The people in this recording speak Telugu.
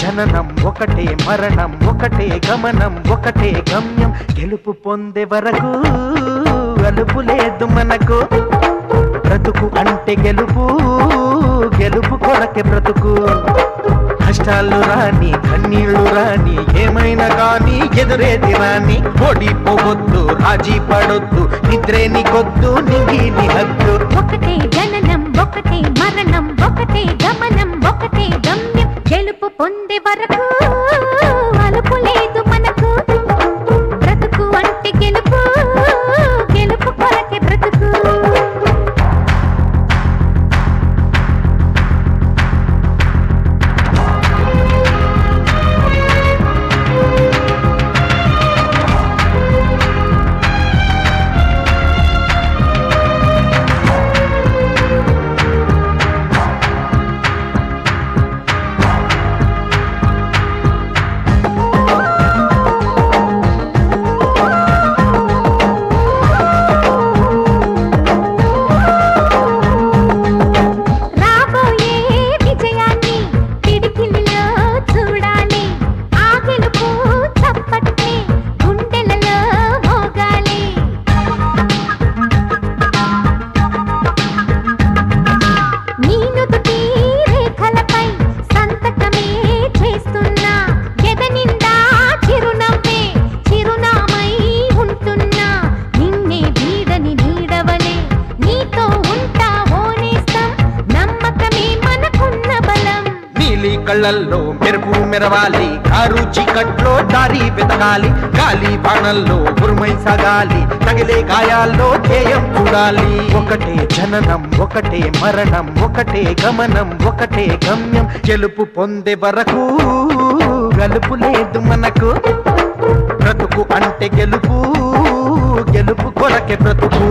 జననం ఒకటే మరణం ఒకటే గమనం ఒకటే గమ్యం గెలుపు పొందే వరకు అలుపు లేదు మనకు బ్రతుకు అంటే గెలుపు గెలుపు కొరకే బ్రతుకు కష్టాలు రాని కన్నీళ్లు రాని ఏమైనా కానీ ఎదురేది రాని ఓడిపోవద్దు రాజీ పడొద్దు నిద్రేని కొద్దు నిగిని హద్దు ఒకటే జననం ఒకటే మరణం ఒకటే గమనం ఒకటే గమ్యం గెలుపు పొందే వరకు అలుపు లేదు మనకు బ్రతుకు అంటే గెలుపు గెలుపు కొరకే బ్రతుకు కళ్ళల్లో మెరుపు మెరవాలి కారు చీకట్లో దారి వెతకాలి గాలి బాణల్లో ఉరుమై సాగాలి తగిలే గాయాల్లో ధ్యేయం చూడాలి ఒకటే జననం ఒకటే మరణం ఒకటే గమనం ఒకటే గమ్యం గెలుపు పొందే వరకు గలుపు లేదు మనకు బ్రతుకు అంటే గెలుపు గెలుపు కొరకే బ్రతుకు